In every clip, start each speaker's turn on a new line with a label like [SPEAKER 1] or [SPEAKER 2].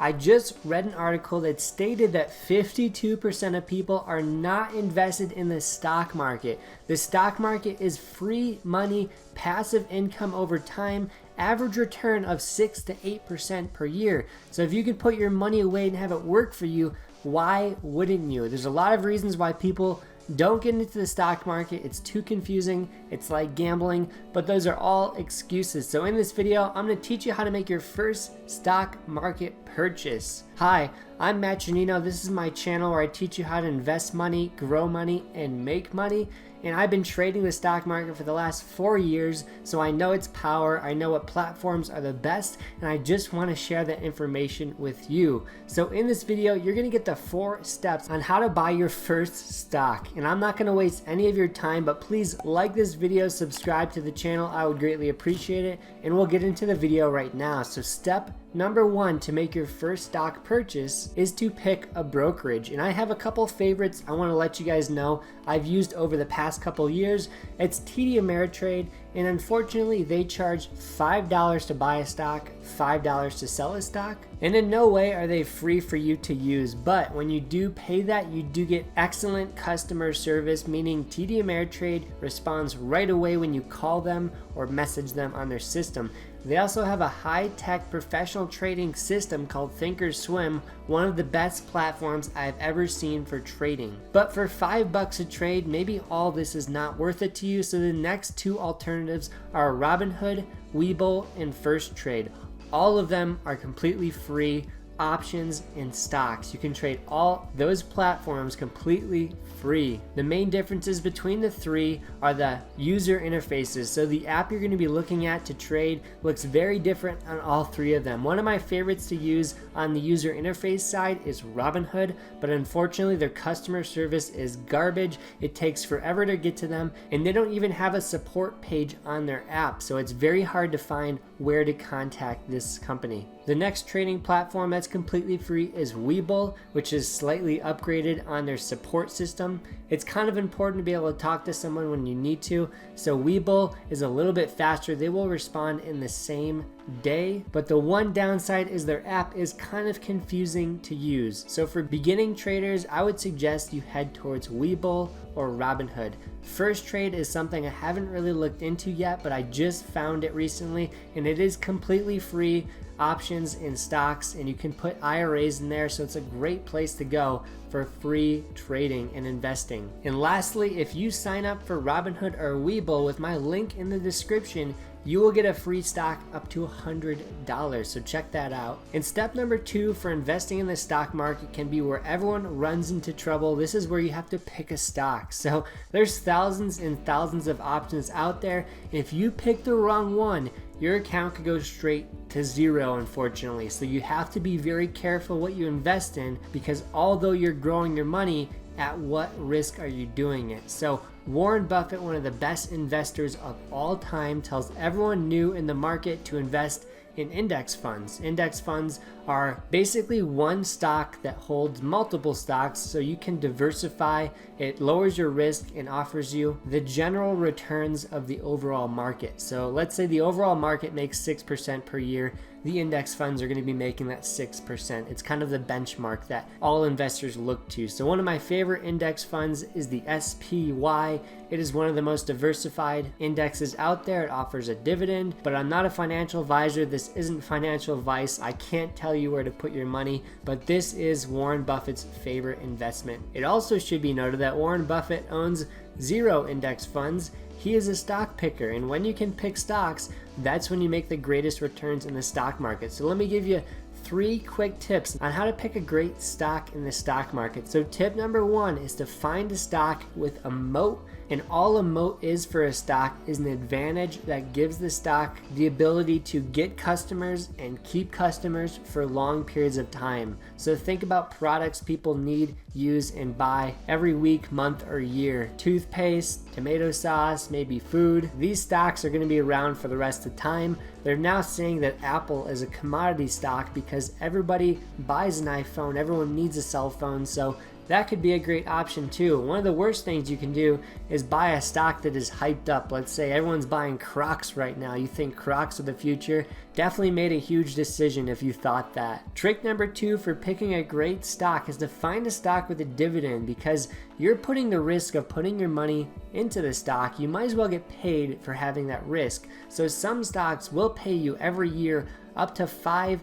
[SPEAKER 1] I just read an article that stated that 52% of people are not invested in the stock market. The stock market is free money, passive income over time, average return of 6 to 8% per year. So if you can put your money away and have it work for you, why wouldn't you? There's a lot of reasons why people don't get into the stock market. It's too confusing. It's like gambling, but those are all excuses. So in this video, I'm going to teach you how to make your first stock market purchase. Hi, I'm Giannino. This is my channel where I teach you how to invest money, grow money, and make money. And I've been trading the stock market for the last 4 years, so I know its power, I know what platforms are the best, and I just want to share that information with you. So in this video, you're going to get the 4 steps on how to buy your first stock. And I'm not going to waste any of your time, but please like this video, subscribe to the channel, I would greatly appreciate it, and we'll get into the video right now. So step number 1 to make your first stock purchase is to pick a brokerage. And I have a couple favorites I want to let you guys know I've used over the past couple years. It's TD Ameritrade, and unfortunately they charge $5 to buy a stock, $5 to sell a stock. And in no way are they free for you to use, but when you do pay that, you do get excellent customer service, meaning TD Ameritrade responds right away when you call them or message them on their system. They also have a high-tech professional trading system called Thinkorswim, one of the best platforms I've ever seen for trading. But for $5 a trade, maybe all this is not worth it to you, so the next 2 alternatives are Robinhood, Webull, and First Trade. All of them are completely free options in stocks. You can trade all those platforms completely free. The main differences between the 3 are the user interfaces. So the app you're going to be looking at to trade looks very different on all 3 of them. One of my favorites to use on the user interface side is Robinhood, but unfortunately their customer service is garbage. It takes forever to get to them, and they don't even have a support page on their app, so it's very hard to find where to contact this company. The next trading platform that's completely free is Webull, which is slightly upgraded on their support system. It's kind of important to be able to talk to someone when you need to, so Webull is a little bit faster. They will respond in the same day, but the one downside is their app is kind of confusing to use. So for beginning traders, I would suggest you head towards Webull or Robinhood. First Trade is something I haven't really looked into yet, but I just found it recently, and it is completely free options in stocks, and you can put IRAs in there, so it's a great place to go for free trading and investing. And lastly, if you sign up for Robinhood or Webull with my link in the description, you will get a free stock up to $100, so check that out. And step number 2 for investing in the stock market can be where everyone runs into trouble. This is where you have to pick a stock. So there's thousands and thousands of options out there, and if you pick the wrong one, your account could go straight to 0, unfortunately. So you have to be very careful what you invest in, because although you're growing your money, at what risk are you doing it? So Warren Buffett, one of the best investors of all time, tells everyone new in the market to invest in index funds. Index funds are basically one stock that holds multiple stocks, so you can diversify. It lowers your risk and offers you the general returns of the overall market. So let's say the overall market makes 6% per year. The index funds are going to be making that 6%. It's kind of the benchmark that all investors look to. So one of my favorite index funds is the SPY. It is one of the most diversified indexes out there. It offers a dividend, but I'm not a financial advisor. This isn't financial advice. I can't tell you where to put your money, but this is Warren Buffett's favorite investment. It also should be noted that Warren Buffett owns 0 index funds. He is a stock picker, and when you can pick stocks, that's when you make the greatest returns in the stock market. So let me give you 3 quick tips on how to pick a great stock in the stock market. So tip number 1 is to find a stock with a moat, and all a moat is for a stock is an advantage that gives the stock the ability to get customers and keep customers for long periods of time. So think about products people need, use, and buy every week, month, or year. Toothpaste, tomato sauce, maybe food. These stocks are going to be around for the rest of time. They're now saying that Apple is a commodity stock because everybody buys an iPhone, everyone needs a cell phone, so that could be a great option too. One of the worst things you can do is buy a stock that is hyped up. Let's say everyone's buying Crocs right now. You think Crocs are the future? Definitely made a huge decision if you thought that. Trick number 2 for picking a great stock is to find a stock with a dividend, because you're putting the risk of putting your money into the stock. You might as well get paid for having that risk. So some stocks will pay you every year up to 5%,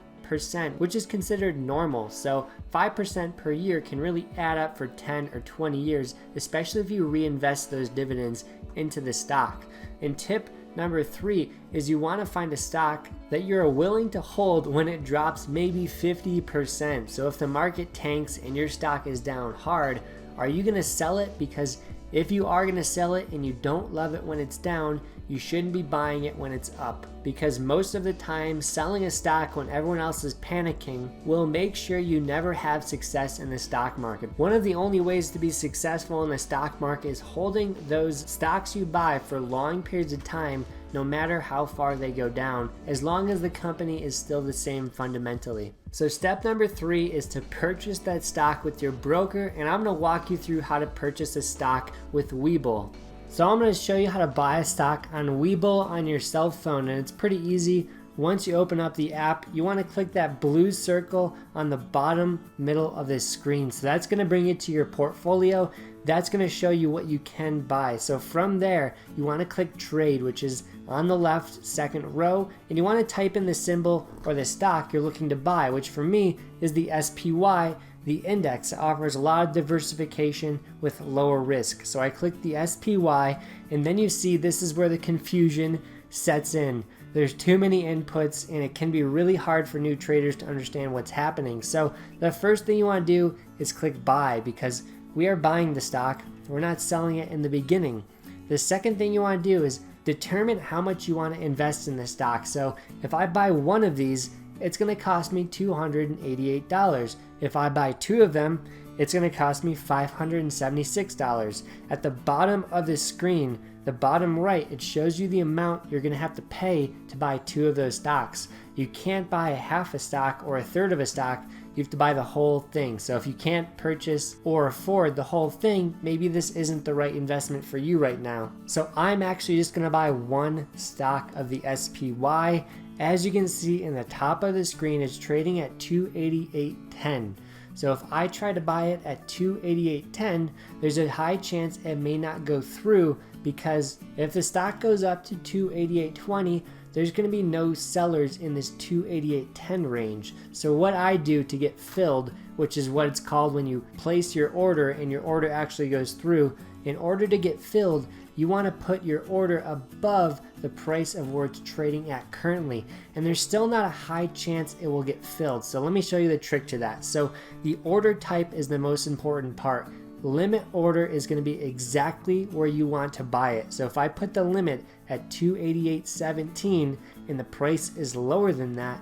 [SPEAKER 1] which is considered normal. So 5% per year can really add up for 10 or 20 years, especially if you reinvest those dividends into the stock. And tip number 3 is you want to find a stock that you're willing to hold when it drops maybe 50%. So if the market tanks and your stock is down hard, are you going to sell it? Because if you are going to sell it and you don't love it when it's down, you shouldn't be buying it when it's up, because most of the time selling a stock when everyone else is panicking will make sure you never have success in the stock market. One of the only ways to be successful in the stock market is holding those stocks you buy for long periods of time, no matter how far they go down, as long as the company is still the same fundamentally. So step number 3 is to purchase that stock with your broker, and I'm going to walk you through how to purchase a stock with Webull. So I'm going to show you how to buy a stock on Webull on your cell phone, and it's pretty easy. Once you open up the app, you want to click that blue circle on the bottom middle of this screen. So that's going to bring you to your portfolio. That's going to show you what you can buy. So from there, you want to click trade, which is on the left second row, and you want to type in the symbol or the stock you're looking to buy, which for me is the SPY. The index offers a lot of diversification with lower risk. So I click the SPY, and then you see this is where the confusion sets in. There's too many inputs, and it can be really hard for new traders to understand what's happening. So the first thing you want to do is click buy, because we are buying the stock. We're not selling it in the beginning. The second thing you want to do is determine how much you want to invest in the stock. So if I buy one of these, it's going to cost me $288. If I buy 2 of them, it's going to cost me $576. At the bottom of the screen, the bottom right, it shows you the amount you're going to have to pay to buy 2 of those stocks. You can't buy a half a stock or a third of a stock. You have to buy the whole thing. So if you can't purchase or afford the whole thing, maybe this isn't the right investment for you right now. So I'm actually just going to buy 1 stock of the SPY. As you can see in the top of the screen, it's trading at $288.10. So if I try to buy it at $288.10, there's a high chance it may not go through, because if the stock goes up to $288.20, there's going to be no sellers in this $288.10 range. So what I do to get filled, which is what it's called when you place your order and your order actually goes through, in order to get filled, you want to put your order above the price of where it's trading at currently. And there's still not a high chance it will get filled. So let me show you the trick to that. So the order type is the most important part. Limit order is going to be exactly where you want to buy it. So if I put the limit at $288.17 and the price is lower than that,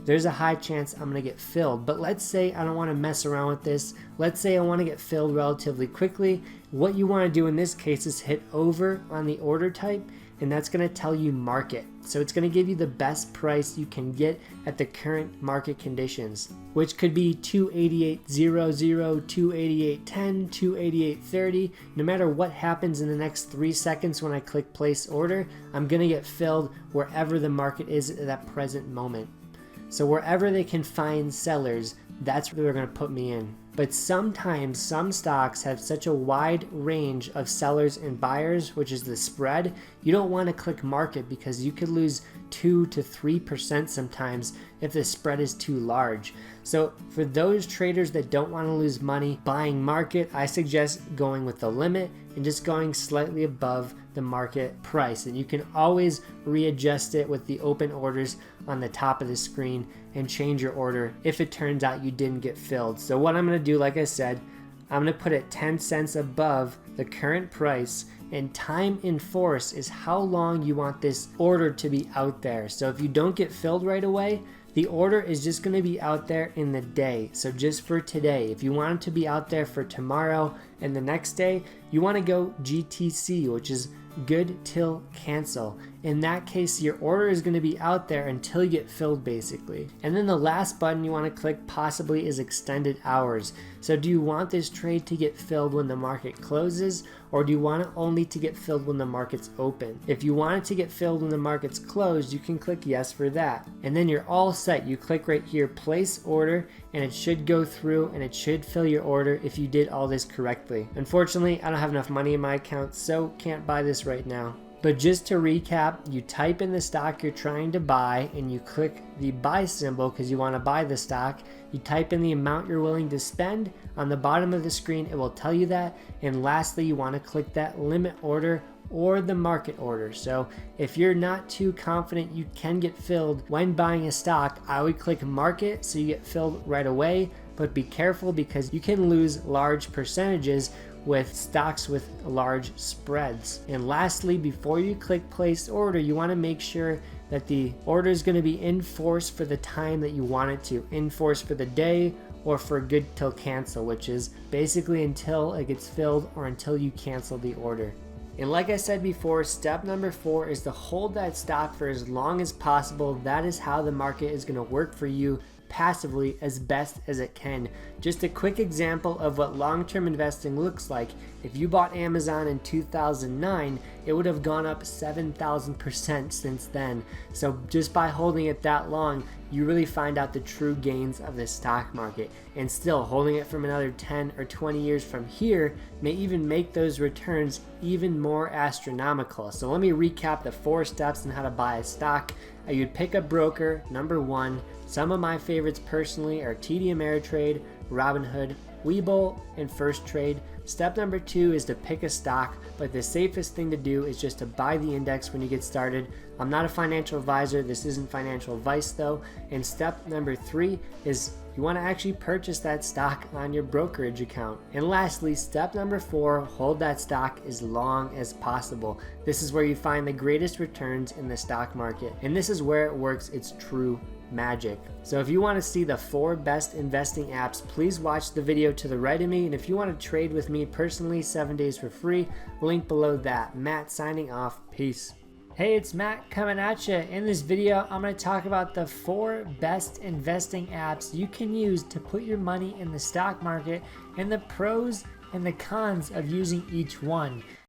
[SPEAKER 1] there's a high chance I'm going to get filled. But let's say I don't want to mess around with this. Let's say I want to get filled relatively quickly. What you want to do in this case is hit over on the order type, and that's going to tell you market. So it's going to give you the best price you can get at the current market conditions, which could be $288.00, $288.10, $288.30. No matter what happens in the next 3 seconds when I click place order, I'm going to get filled wherever the market is at that present moment. So wherever they can find sellers, that's where they're going to put me in. But sometimes some stocks have such a wide range of sellers and buyers, which is the spread, you don't want to click market, because you could lose 2 to 3% sometimes if the spread is too large. So for those traders that don't want to lose money buying market, I suggest going with the limit and just going slightly above the market price. And you can always readjust it with the open orders on the top of the screen and change your order if it turns out you didn't get filled. So what I'm going to do, like I said, I'm going to put it 10 cents above the current price, and time in force is how long you want this order to be out there. So if you don't get filled right away, the order is just going to be out there in the day. So just for today, if you want it to be out there for tomorrow and the next day, you want to go GTC, which is good till cancel. in that case your order is going to be out there until you get filled basically. And then the last button you want to click possibly is extended hours. So do you want this trade to get filled when the market closes, or do you want it only to get filled when the market's open? If you want it to get filled when the market's closed, you can click yes for that. And then you're all set. You click right here, place order, and it should go through and it should fill your order if you did all this correctly. Unfortunately, I don't have enough money in my account, so can't buy this right now. But just to recap, you type in the stock you're trying to buy and you click the buy symbol because you want to buy the stock. You type in the amount you're willing to spend. On the bottom of the screen, it will tell you that. And lastly, you want to click that limit order or the market order. So if you're not too confident you can get filled when buying a stock, I would click market so you get filled right away. But be careful because you can lose large percentages with stocks with large spreads. And lastly, before you click place order, you want to make sure that the order is going to be in force for the time that you want it to, in force for the day or for good till cancel, which is basically until it gets filled or until you cancel the order. And like I said before, step number 4 is to hold that stock for as long as possible. That is how the market is going to work for you passively as best as it can. Just a quick example of what long-term investing looks like. If you bought Amazon in 2009, it would have gone up 7,000% since then. So just by holding it that long, you really find out the true gains of the stock market. And still, holding it from another 10 or 20 years from here may even make those returns even more astronomical. So let me recap the 4 steps on how to buy a stock. You'd pick a broker, number 1. Some of my favorites personally are TD Ameritrade, Robinhood, Webull, and First Trade. Step number 2 is to pick a stock, but the safest thing to do is just to buy the index when you get started. I'm not a financial advisor, this isn't financial advice though. And step number 3 is you want to actually purchase that stock on your brokerage account. And lastly, step number 4, hold that stock as long as possible. This is where you find the greatest returns in the stock market. And this is where it works its true magic. So if you want to see the 4 best investing apps, please watch the video to the right of me. And if you want to trade with me personally 7 days for free, link below that. Matt signing off. Peace. Hey, it's Matt coming at you. In this video, I'm going to talk about the 4 best investing apps you can use to put your money in the stock market and the pros and the cons of using each one.